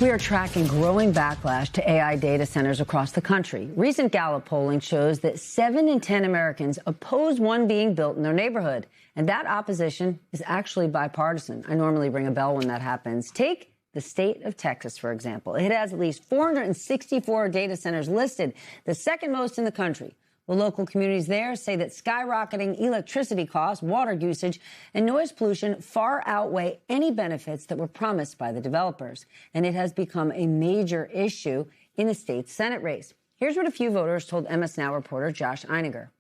We are tracking growing backlash to AI data centers across the country. Recent Gallup polling shows that 7 in 10 Americans oppose one being built in their neighborhood. And that opposition is actually bipartisan. I normally ring a bell when that happens. Take the state of Texas, for example. It has at least 464 data centers listed, the second most in the country. The local communities there say that skyrocketing electricity costs, water usage, and noise pollution far outweigh any benefits that were promised by the developers. And it has become a major issue in the state's Senate race. Here's what a few voters told MS Now reporter Josh Einiger.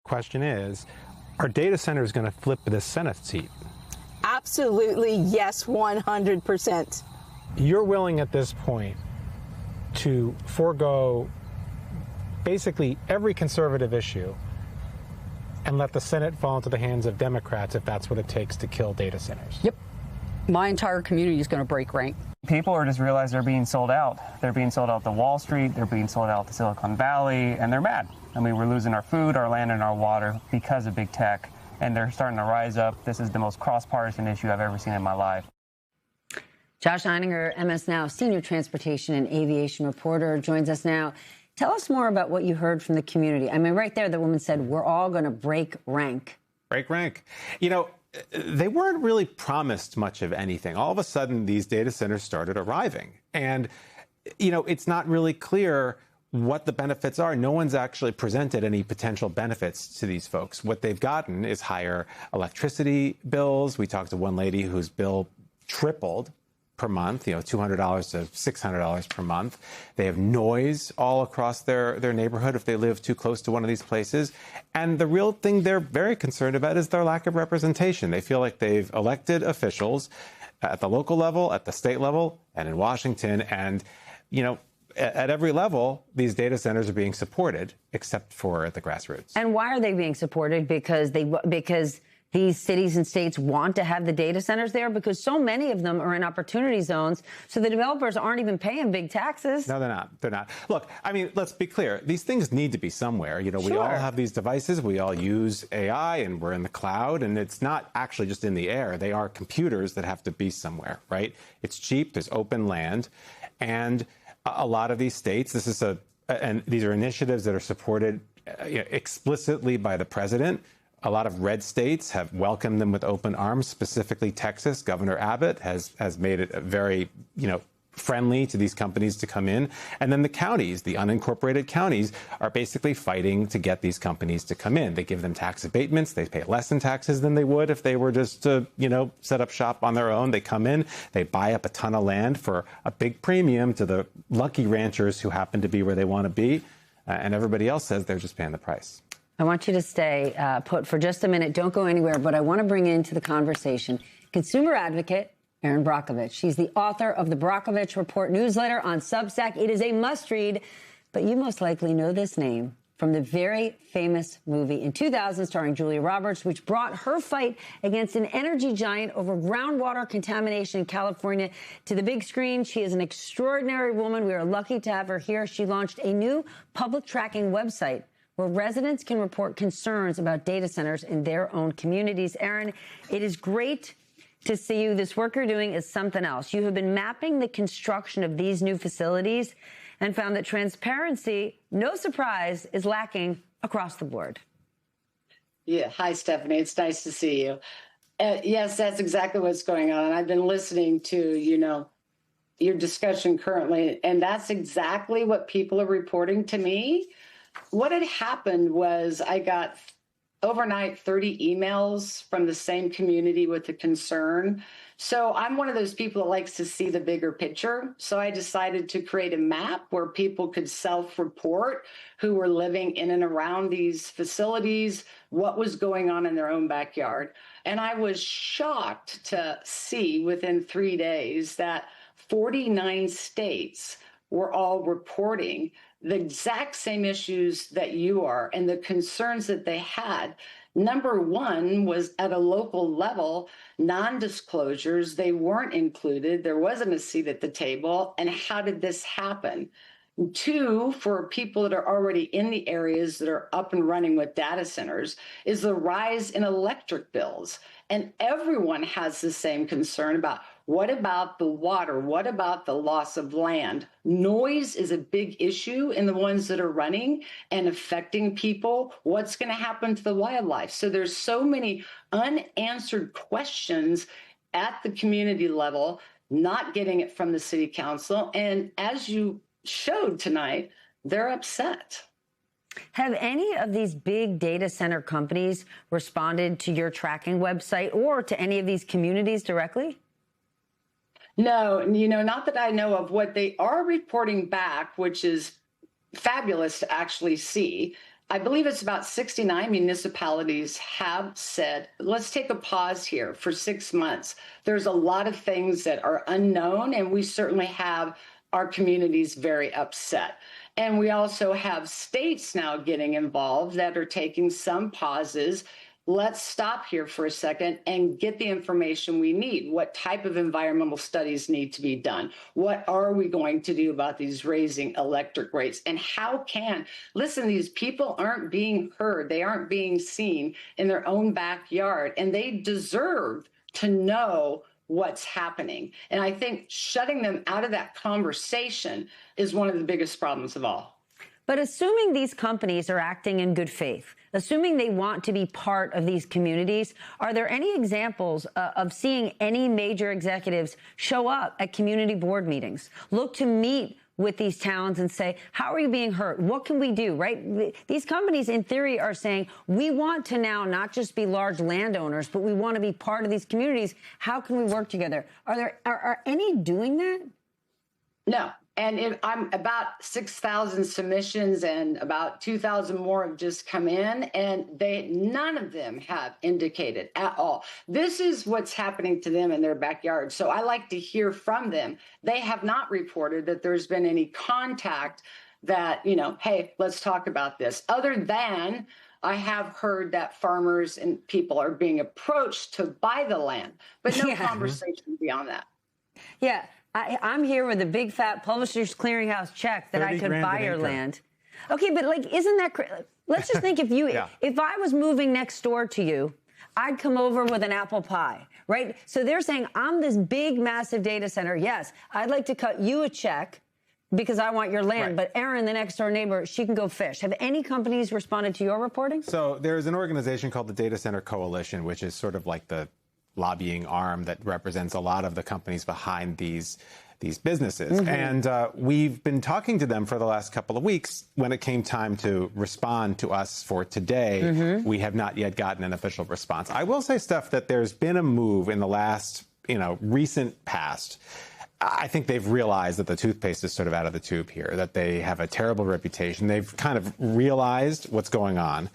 Question is, are data centers going to flip this Senate seat? Absolutely, yes, 100%. You're willing at this point to forego basically every conservative issue and let the Senate fall into the hands of Democrats if that's what it takes to kill data centers? Yep. My entire community is going to break rank. People are just realize they're being sold out. They're being sold out to Wall Street. They're being sold out to Silicon Valley, and they're mad. I mean, we're losing our food, our land, and our water because of big tech, and they're starting to rise up. This is the most cross-partisan issue I've ever seen in my life. Josh Einiger, MS Now senior transportation and aviation reporter, joins us now. Tell us more about what you heard from the community. I mean, right there, the woman said, we're all going to break rank. Break rank. You know, they weren't really promised much of anything. All of a sudden, these data centers started arriving. And, you know, it's not really clear what the benefits are. No one's actually presented any potential benefits to these folks. What they've gotten is higher electricity bills. We talked to one lady whose bill tripled per month, you know, $200 to $600 per month. They have noise all across their neighborhood if they live too close to one of these places. And the real thing they're very concerned about is their lack of representation. They feel like they've elected officials at the local level, at the state level, and in Washington. And, you know, at every level, these data centers are being supported, except for at the grassroots. And why are they being supported? Because these cities and states want to have the data centers there, because so many of them are in opportunity zones. So the developers aren't even paying big taxes. No, they're not. They're not. Look, I mean, let's be clear. These things need to be somewhere. You know, we all have these devices. We all use AI and we're in the cloud. And it's not actually just in the air. They are computers that have to be somewhere, right? It's cheap. There's open land. And a lot of these states, and these are initiatives that are supported explicitly by the president. A lot of red states have welcomed them with open arms, specifically Texas. Governor Abbott has made it very, friendly to these companies to come in. And then the counties, the unincorporated counties, are basically fighting to get these companies to come in. They give them tax abatements. They pay less in taxes than they would if they were just to, set up shop on their own. They come in, they buy up a ton of land for a big premium to the lucky ranchers who happen to be where they want to be. And everybody else says they're just paying the price. I want you to stay put for just a minute. Don't go anywhere. But I want to bring into the conversation consumer advocate Erin Brockovich. She's the author of the Brockovich Report newsletter on Substack. It is a must-read, but you most likely know this name from the very famous movie in 2000 starring Julia Roberts, which brought her fight against an energy giant over groundwater contamination in California to the big screen. She is an extraordinary woman. We are lucky to have her here. She launched a new public tracking website where residents can report concerns about data centers in their own communities. Erin, it is great to see you. This work you're doing is something else. You have been mapping the construction of these new facilities and found that transparency, no surprise, is lacking across the board. Yeah. Hi, Stephanie. It's nice to see you. Yes, that's exactly what's going on. I've been listening to, your discussion currently, and that's exactly what people are reporting to me. What had happened was I got overnight 30 emails from the same community with a concern. So I'm one of those people that likes to see the bigger picture. So I decided to create a map where people could self-report who were living in and around these facilities, what was going on in their own backyard. And I was shocked to see within 3 days that 49 states were all reporting the exact same issues that you are and the concerns that they had. Number one was at a local level, non-disclosures. They weren't included. There wasn't a seat at the table. And how did this happen? Two, for people that are already in the areas that are up and running with data centers, is the rise in electric bills. And everyone has the same concern about What about the water? What about the loss of land? Noise is a big issue in the ones that are running and affecting people. What's going to happen to the wildlife? So there's so many unanswered questions at the community level, not getting it from the city council. And as you showed tonight, they're upset. Have any of these big data center companies responded to your tracking website or to any of these communities directly? No, not that I know of. What they are reporting back, which is fabulous to actually see, I believe it's about 69 municipalities have said, let's take a pause here for 6 months. There's a lot of things that are unknown, and we certainly have our communities very upset. And we also have states now getting involved that are taking some pauses. Let's stop here for a second and get the information we need. What type of environmental studies need to be done? What are we going to do about these raising electric rates? And how listen, these people aren't being heard. They aren't being seen in their own backyard, and they deserve to know what's happening. And I think shutting them out of that conversation is one of the biggest problems of all. But assuming these companies are acting in good faith, assuming they want to be part of these communities, are there any examples of seeing any major executives show up at community board meetings, look to meet with these towns and say, how are you being hurt? What can we do, right? These companies, in theory, are saying, we want to now not just be large landowners, but we want to be part of these communities. How can we work together? Are any doing that? No. And I'm about 6,000 submissions, and about 2,000 more have just come in, and none of them have indicated at all. This is what's happening to them in their backyard. So I like to hear from them. They have not reported that there's been any contact that, hey, let's talk about this. Other than I have heard that farmers and people are being approached to buy the land, but no conversation beyond that. Yeah. I'm here with a big fat Publishers Clearinghouse check that I could buy your land. Okay, but isn't that let's just think if I was moving next door to you, I'd come over with an apple pie, right? So they're saying, I'm this big, massive data center. Yes, I'd like to cut you a check because I want your land. Right. But Erin, the next door neighbor, she can go fish. Have any companies responded to your reporting? So there's an organization called the Data Center Coalition, which is sort of like the lobbying arm that represents a lot of the companies behind these businesses. Mm-hmm. And we've been talking to them for the last couple of weeks. When it came time to respond to us for today, we have not yet gotten an official response. I will say, Steph, that there's been a move in the last, recent past. I think they've realized that the toothpaste is sort of out of the tube here, that they have a terrible reputation. They've kind of realized what's going on.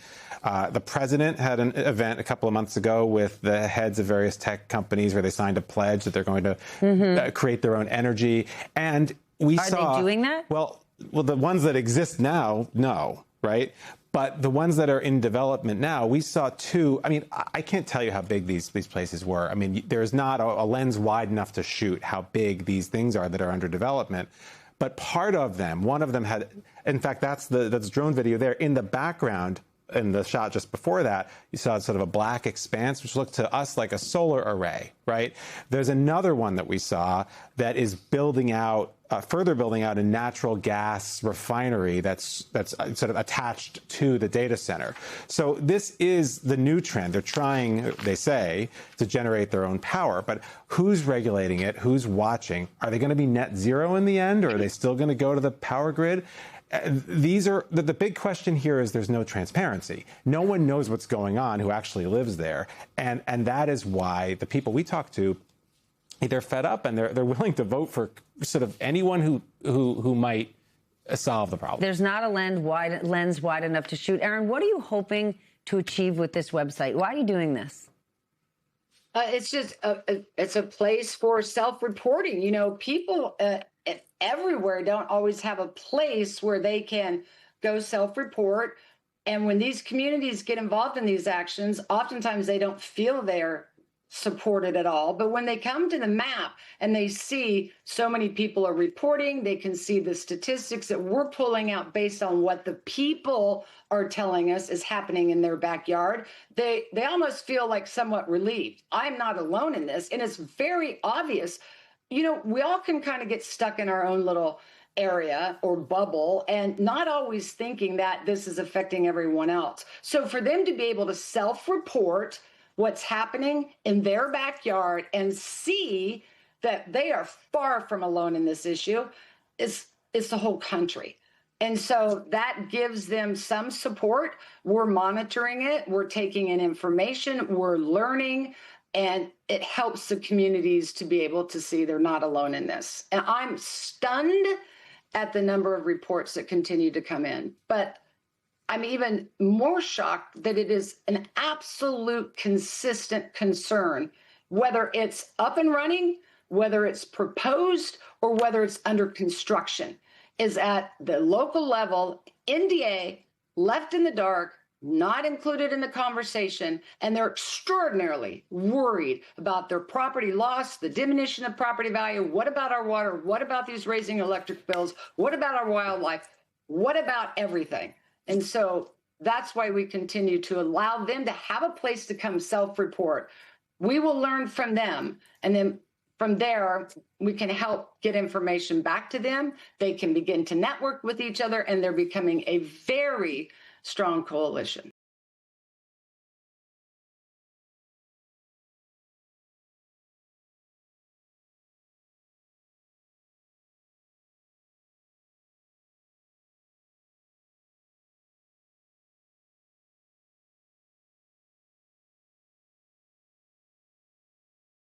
The president had an event a couple of months ago with the heads of various tech companies where they signed a pledge that they're going to create their own energy. And we saw... Are they doing that? Well, the ones that exist now, no, right? But the ones that are in development now, we saw two. I mean, I can't tell you how big these places were. I mean, there's not a lens wide enough to shoot how big these things are that are under development. But part of them, one of them had, in fact, that's drone video there in the background. In the shot just before that, you saw sort of a black expanse, which looked to us like a solar array, right? There's another one that we saw that is building out, further building out a natural gas refinery that's sort of attached to the data center. So this is the new trend. They're trying, they say, to generate their own power. But who's regulating it? Who's watching? Are they going to be net zero in the end, or are they still going to go to the power grid? These are the big question here is there's no transparency. No one knows what's going on who actually lives there. And that is why the people we talk to, they're fed up and they're willing to vote for sort of anyone who might solve the problem. There's not a lens wide enough to shoot. Erin, what are you hoping to achieve with this website? Why are you doing this? It's just it's a place for self-reporting. People everywhere don't always have a place where they can go self-report. And when these communities get involved in these actions, oftentimes they don't feel they're support it at all. But when they come to the map and they see so many people are reporting, they can see the statistics that we're pulling out based on what the people are telling us is happening in their backyard, they almost feel like somewhat relieved. I'm not alone in this. And it's very obvious. You know, we all can kind of get stuck in our own little area or bubble and not always thinking that this is affecting everyone else. So for them to be able to self-report what's happening in their backyard and see that they are far from alone in this issue, it's the whole country. And so that gives them some support. We're monitoring it. We're taking in information. We're learning. And it helps the communities to be able to see they're not alone in this. And I'm stunned at the number of reports that continue to come in. But I'm even more shocked that it is an absolute consistent concern, whether it's up and running, whether it's proposed, or whether it's under construction, is at the local level, NDA, left in the dark, not included in the conversation, and they're extraordinarily worried about their property loss, the diminution of property value. What about our water? What about these raising electric bills? What about our wildlife? What about everything? And so that's why we continue to allow them to have a place to come self-report. We will learn from them, and then from there, we can help get information back to them. They can begin to network with each other, and they're becoming a very strong coalition.